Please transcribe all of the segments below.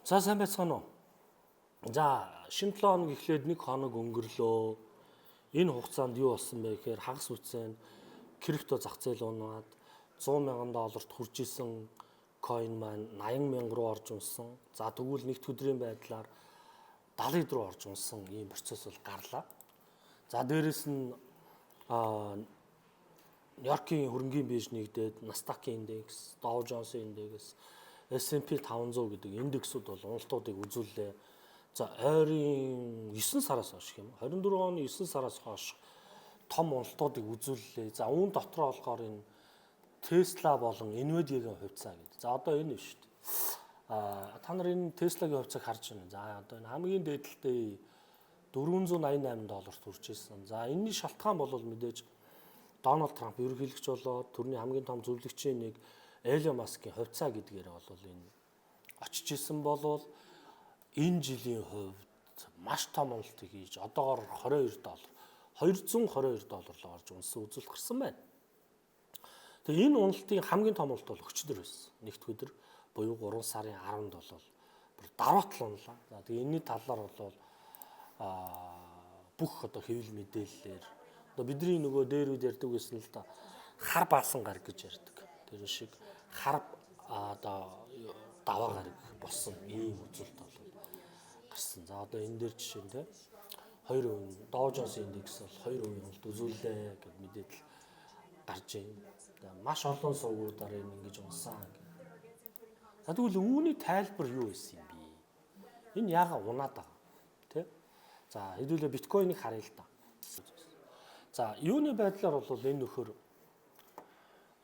За сайн байцгаана уу. За шинэ 7 хоног эхлээд 1 хоног өнгөрлөө. Энэ хугацаанд юу болсон бэ гэхээр хагас үтсэн крипто зах зээл унаад $100,000 хүрж исэн coin маань 80,000 руу орж унсан. За тэгвэл нэгд өдрийн байдлаар 70 руу орж унсан ийм процесс бол гарлаа. За дээрэс нь Нью-Йоркийн хөрөнгийн бирж нэгдээд Nasdaq-ийн индекс, Dow Jones-ийн индекс, S&P 500 гэдэг индексүүд бол уналтуудыг үзүүллээ. За ойрын 9 сараас хойш юм. 24 оны 9 сараас хойш том уналтуудыг үзүүллээ. За үүн дотроо болохоор энэ Tesla болон Nvidia-гийн хувьцаа гэдэг. За одоо энэ шүү дээ. Та нар энэ Tesla-гийн хувьцааг харж байна. За одоо энэ хамгийн дээдэлтэй $488 хүрч ирсэн. За энэний шалтгаан бол мэдээж Дональд Трамп ерөнхийлөгч болоод төрний хамгийн том зөвлөгчийн нэг Элон Маскийн хувьцаа гэдгээр бол энэ очиж исэн болвол энэ жилийн хувьд маш том уналтыг хийж одоогоор $222 руу орж унсан үзүүлэлт гарсан байна. Тэгээ энэ уналтын хамгийн том уналт бол өчигдөр байсан. Нэгд өдөр буюу 3 сарын 10-нд бол бүр даваатал унлаа. За тэгээ энэний талаар бол бүх одоо хэвлэл мэдээллээр одоо бидний нөгөө дээр үд ярьдаг гэсэн л да хар баасан гараг гэж ярьдаг. Тэр шиг хар одоо даваа гараг болсон ийм үзүүлэлт бол гарсан. За одоо энэ дээр жишээ нь 2% Dow Jones индекс бол 2% уналт үзүүллээ гэж мэдээлэл гарч байна. Маш олон сувгуудаар ингэж унсан. За тэгвэл үүний тайлбар юу байсан юм бэ? Энэ яагаад унаад байгаа? Тэ? За хэдүүлээ биткойныг харъя л да. За юуны байдлаар бол энэ нөхөр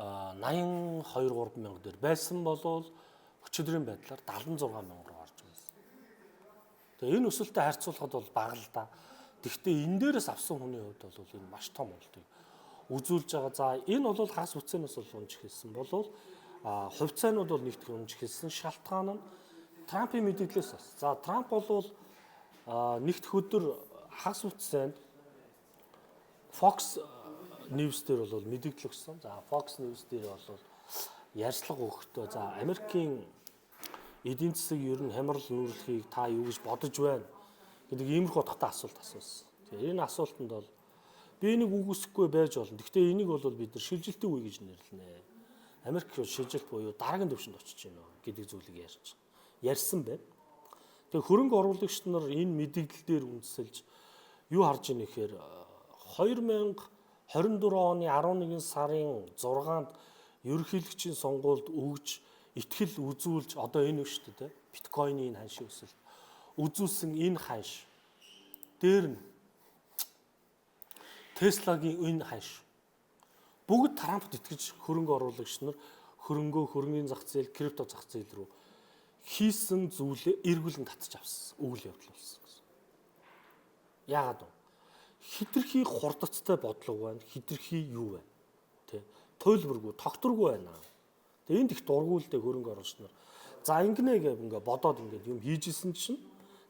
82-3 мянга дээр байсан болвол өчигдрийн байдлаар 76 мянга руу орж байсан. Тэгээ энэ өсөлтөд харьцуулахад бол бага л да. Гэхдээ энэ дээрээс авсан хүний хувьд бол энэ маш том уналтыг үзүүлж байгаа. За энэ бол хагас үтсэнээс бол унж эхэлсэн болвол хувьцаанууд бол нэгтгэх унж эхэлсэн. Шалтгаан нь Трампын мэдээлэлээс бас. За Трамп бол нэгд өдөр хагас үтсэнд Fox News дээр бол мэдээлэл өгсөн. За Fox News дээр бол ярьцлага өгөхдөө за Америкийн эдийн засаг ер нь хямрал нүүрлэхийг та юу гэж бодож байна гэдэг иймэрхүү утгатай асуулт асуусан. Тэгээ энэ асуултанд бол би энийг үгүйсэхгүй байж болно. Гэхдээ энийг бол бид нар шилжилтийн үе гэж нэрлэнэ. Америк шилжилт буюу дараагийн төвшөнд очиж байна гэдэг зүйлийг ярьсан байна. Тэгээ хөрөнгө оруулагч нар энэ мэдээлэл дээр үндэслэж юу харж ийнэ гэхээр 2024 оны 11 сарын 6-нд ерөнхийлөгчийн сонгуульд өгж итгэл үзүүлж одоо энэ шүү дээ биткойны энэ ханшийн өсөлт үзүүлсэн энэ ханш дээр нь Tesla-гийн энэ ханш бүгд Трампд итгэж хөрөнгө оруулагч нар хөрөнгөний зах зээл крипто зах зээл рүү хийсэн зүйлээ эргүүлэн татж авсан үйл явдал болсон гэсэн. Яагаад вэ? Хитрхи хурдцтай бодлого байна. Хитрхи юу байна? Тэ. Туйлбаргүй, тогтворгүй байна. Тэгээ энд их дургуулдаг хөрөнгө оруулагч нар. За ингэнэ ингээ бодоод ингээ юм хийжсэн чинь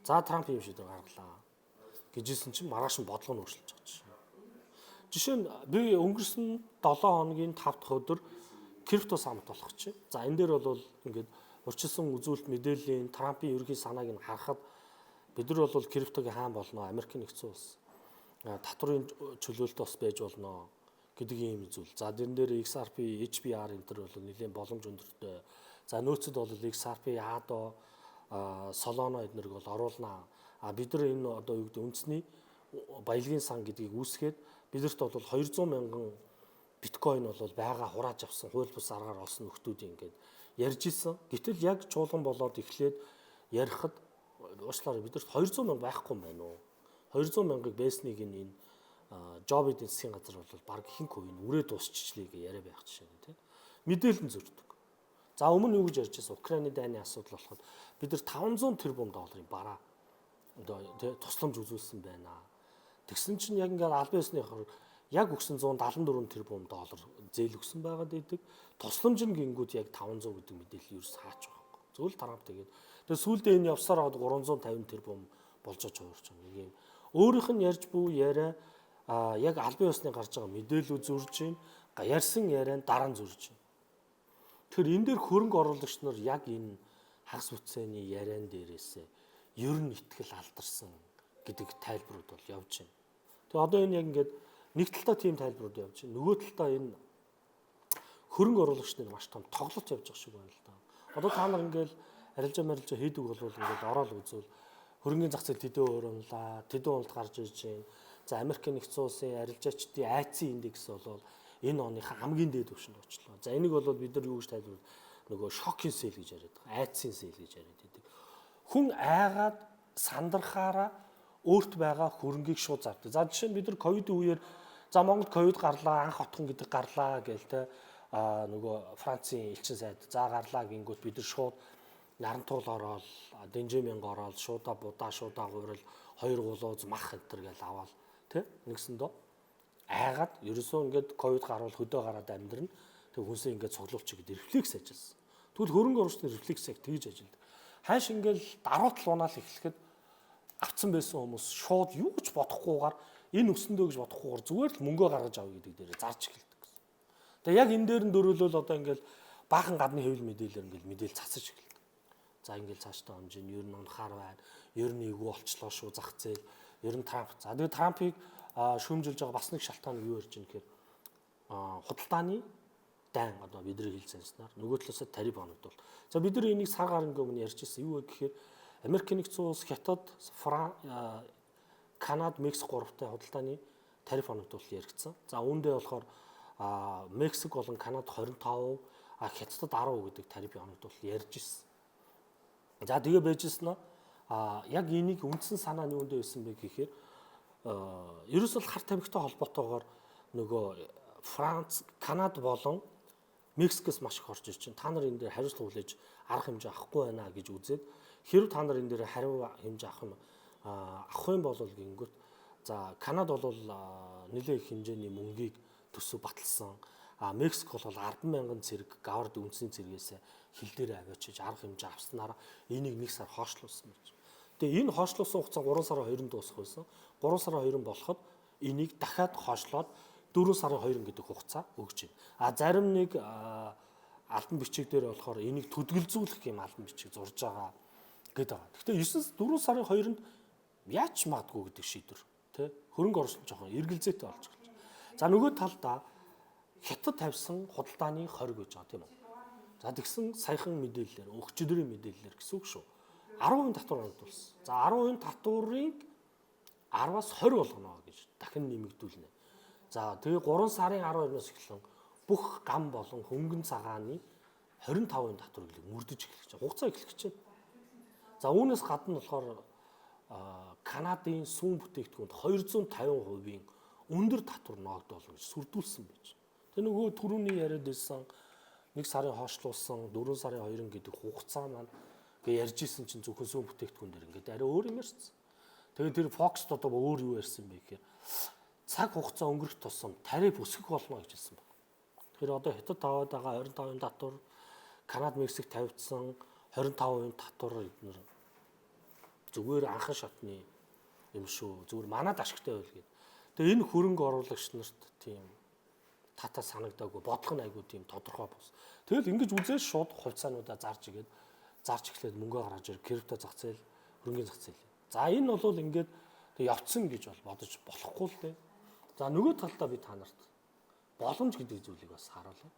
за Трамп юм шийдвэр гаргалаа. Гэжсэн чинь маргааш нь бодлого нь өөрчлөж байгаа чинь. Жишээ нь би өнгөрсөн 7 хоногийн 5 дахь өдөр крипто саммит болох чинь. За энэ дээр бол ингээд урьдчилсан үзүүлэлт мэдээллийн Трампын ерөнхий санааг нь харахад бид нар бол криптогийн хаан болно. Америк нэгдсэн улс татврын чөлөөлт бас байж болно гэдэг ийм зүйл. За дэрэн дээр XRP, HBR энэ төр бол нэлийн боломж өндөртэй. За нөөцөд бол XRP, ADO, Solana эднэрийг бол оруулнаа. Бид нар энэ одоо юу гэдэг үндэсний баялагын сан гэдгийг үүсгээд бидэрт бол 200 мянган биткойн бол байгаа хурааж авсан хууль бус аргаар олсон нөхдүүдийн ингээд ярьж исэн. Гэтэл яг чуулган болоод эхлээд ярихад уучлаарай бидэрт 200 мянга байхгүй юм байна уу? 200 мянгаыг байсныг энэ job эдийн засгийн газар бол баг ихэнх хувийн үрээ дуусчихлээ гэж яриа байх жишээ нь тийм мэдээлэл зөрдөг. За өмнө юу гэж ярьж байсан Украины дайны асуудал болоход бид нар $500 тэрбум бараа одоо тийм тусламж үзүүлсэн байна. Тэгсэн чинь яг ингээд албан ёсныхоор яг өгсөн $174 тэрбум зээл өгсөн байгаад байдаг. Тусламж нь гингүүд яг 500 гэдэг мэдээлэл ерөөс хаач байгаа. Зөвл Трамп тэгээд сүүлдээ энэ явсаар 350 тэрбум болж байгаа юм. Өөрийнх нь ярьж буй яриа яг албан ёсны гарч байгаа мэдээлэл зурж байна. Ярьсан ярианд дараа нь зурж байна. Тэгэхээр энэ дээр хөрөнгө оруулагч нар яг энэ хагас бүтцээний яриан дээрээсээ ер нь итгэл алдарсан гэдэг тайлбарууд бол явж байна. Тэгээ одоо энэ яг ингээд нэг талдаа тийм тайлбарууд явж байна. Нөгөө талдаа энэ хөрөнгө оруулагч нар маш том тоглолт явж байгаа шиг байна л да. Одоо та нар ингээд арилжаа хийдэг бол ингээд ороод үзвэл хөрөнгөний зах зээл тэдэн өрнөлаа, тэдэн уналд гарч ирж байна. За Америк нэгдсэн улсын арилжаачдын айцын индекс бол энэ оныхаа хамгийн дээд түвшинд очлоо. За энийг бол бид нар юу гэж тайлбар нөгөө шокинг сейл гэж яриад байгаа. Айцын сейл гэж яриад байдаг. Хүн айгаад сандрахаараа өөрт байгаа хөрөнгийг шууд зардаг. За жишээ нь бид нар ковидын үеэр за Монголд ковид гарлаа, анх хотхон гэдэг гарлаа гээл те нөгөө Францын элчин сайд за гарлаа гингүүт бид нар шууд нарантуул ороод дэнжэмэнг ороод шуудаа гуурал хоёр гулууз мах энэ төр гээл аваад тэ нэгсэндөө айгаад ерөөсөө ингээд ковид гарвал хөдөө гараад амьдрна. Тэг хүнсээ ингээд цуглуулчих гэдэг рефлекс ажилласан. Тэгвэл хөрөнгө оруулагчны рефлекс яг тэгж ажилладаг. Хайш ингээл даруй тал унаал эхлэхэд авцсан байсан хүмүүс шууд юу ч бодохгүйгээр энэ өсөндөө гэж бодохгүйгээр зүгээр л мөнгөө гаргаж авъя гэдэг дээрээ зарж эхэлдэг гэсэн. Тэгээ яг энэ дээр нь дөрөөлөл одоо ингээл баахан гадны хэвлэл мэдээлэлээр ингээл мэдээл цацаж эхэлдэг. За ингээл цаашдаа хэмжээ нь ер нь унахаар байна. Ер нь эвгүй болчлоо шүү зах зээл. Ер нь Трамп. За тэгээ Трампыг шүүмжилж байгаа бас нэг шалтгаан юу ярьж байна гэхээр худалдааны дайн одоо бидний хэлсэнснээр нөгөө талаасаа тариф оногдвол. За бид нар энийг сар гарангийн өмнө ярьж ирсэн. Юу вэ гэхээр Америк нэгдсэн улс, Хятад, Канада, Мексик гуравтай худалдааны тариф оногдвол яригдсан. За үүндээ болохоор Мексик болон Канада 25%, Хятадд 10% гэдэг тариф оногдвол ярьж ирсэн. За тэгээ байжсэн нь яг энийг үндсэн санаа нь юундээ байсан бэ гэхээр ерөөсөө хар тамхитай холбоотойгоор нөгөө Франц, Канада болон Мексикээс маш их орж ирж байна. Та нар энэ дээр хариуцлага хүлээж арга хэмжээ авахгүй байна гэж үзээд хэрв та нар энэ дээр хариу хэмжээ авах юм бол гингүүт за Канада бол нэлээд их хэмжээний мөнгийг төсөв баталсан. Мексик бол 10,000 цэрэг гавард үндсний цэргээс хил дээр аваачиж арга хэмжээ авснараа энийг нэг сар хоошлуулсан гэж. Тэгээ энэ хоошлуулсан хугацаа 3 сарын 2-нд дуусах байсан. 3 сарын 2 болоход энийг дахиад хоошлоод 4 сарын 2 гэдэг хугацаа өгч байна. Зарим нэг альбан бичиг дээр болохоор энийг төдгөлзүүлэх юм альбан бичиг зурж байгаа гэдэг байгаа. Гэхдээ 4 сарын 2-нд яач магадгүй гэдэг шийдвэр тий хөрөнгө оруулалт жоохон эргэлзээтэй болж байна. За нөгөө талдаа Хятад тавьсан худалдааны хориг гэж байгаа тийм үү. За тэгсэн саяхан мэдээллээр өгчөдрийн мэдээллээр гэсэн үг шүү. 10% татвар оногдуулсан. За 10% татварыг 10-аас 20 болгоно гэж дахин нэмэгдүүлнэ. За тэгээ 3 сарын 12-оос эхлэн бүх гам болон хөнгөн цагааны 25% татварыг мөрдөж эхлэх гэж. Хугацаа эхлэх гэж байна. За үүнээс гадна болохоор Канадын сүүн бүтээгдэхүүнд 250% өндөр татвар ногдуулна гэж сүрдүүлсэн байж. Тэгээ нөгөө түрүүний яриад байсан 1 сарын хоошлуулсан 4 сарын 2 гэдэг хугацаа маань гээ ярьж исэн чинь зөвхөн сүүн бүтээгдэхүүн дээр ингээд арай өөр юм ярьсан. Тэгээ тэр Fox-д одоо өөр юу ярьсан бэ гэхээр цаг хугацаа өнгөрөх тусам тариф өсөх болно гэж хэлсэн байна. Тэгэхээр одоо Хятад таваад байгаа 25% татвар, Канада, Мексик тавьдсан 25% татвар эднэр зүгээр анхан шатны юм шүү. Зүгээр манад ашигтай байл гээд. Тэгээ энэ хөрөнгө оруулагч нарт тийм тата санагдаагүй бодлого нь айгүй тийм тодорхой бос. Тэгэл ингэж үзээд шууд хувьцаануудаа зарж эхлээд мөнгө гаргаж ирэх крипто зах зээл, хөрөнгөний зах зээл. За энэ бол ингээд явцсан гэж бол бодож болохгүй л дээ. За нөгөө талдаа би та нарт боломж гэдэг зүйлийг бас харуулъя.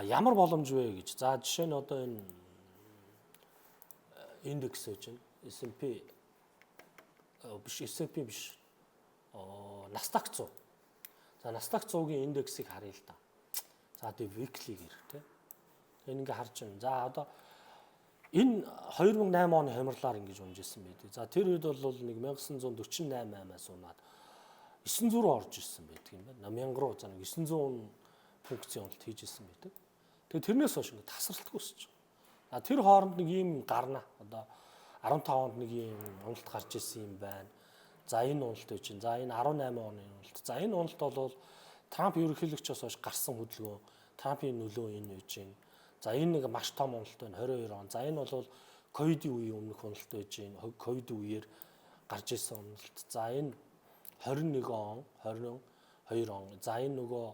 Ямар боломж вэ гэж. За жишээ нь одоо энэ индекс гэж байна. S&P биш. Nasdaq 100. За Nasdaq 100-гийн индексийг харъя л да. За тэгээ weekly-гээр тий. Энэ ингээ харж байна. За одоо энэ 2008 оны хямралаар ингэж унжсэн байдаг. За тэр үед бол нэг 1948-аас унаад 900 руу орж ирсэн байдаг юм байна. 1000 руу за нэг 900 функцийн уналт хийж ирсэн байдаг. Тэгээ тэрнээс хойш ингээ тасралтгүй өсөж байгаа. Тэр хооронд нэг ийм гарна. Одоо 15 онд нэг ийм уналт гарч ирсэн юм байна. За энэ уналт гэж чинь. За энэ 18 оны уналт. За энэ уналт бол Трамп ерөнхийлөгчөөс хойш гарсан хөдөлгөөн. Трампын нөлөө энэ үеж чинь. За энэ нэг маш том уналт байна 22 он. За энэ бол ковидын үеийн өмнөх уналт байж чинь. Ковидын үеэр гарч ирсэн уналт. За энэ 21 он, 22 он. За энэ нөгөө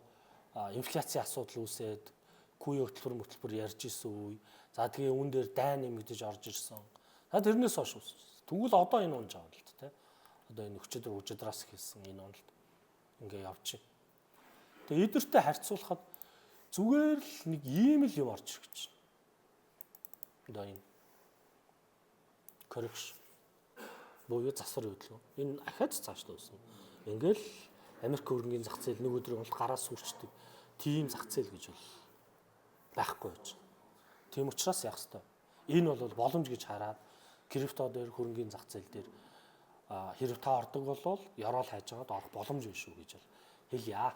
инфляцийн асуудал үүсээд QE хөтөлбөр ярьж исэн үе. За тэгээ үүн дээр дайн нэмэгдэж орж ирсэн. За тэрнээс хойш үс. Тэгвэл одоо энэ унж байгаа юм л тэ. Одоо энэ өчигдраас хэлсэн энэ уналт ингээ явчих. Тэгээ эдэртэй харьцуулахад зүгээр л нэг ийм л юм орж ирэх гэж. Одоо энэ коррекшн буюу засвар хөдөлгөөн. Энэ ахаад цааш дуусан. Ингээл Америк хөрөнгөний зах зээл нэг өдрийн бол гараас сүрчдэг. Тийм зах зээл гэж бол байхгүй байж. Тийм учраас яах ёстой. Энэ бол боломж гэж хараад крипто дээр хөрөнгөний зах зээл дээр хэрэг та ордог болвол ёроол хайж байгаад орох боломж биш үү гэж хэлье.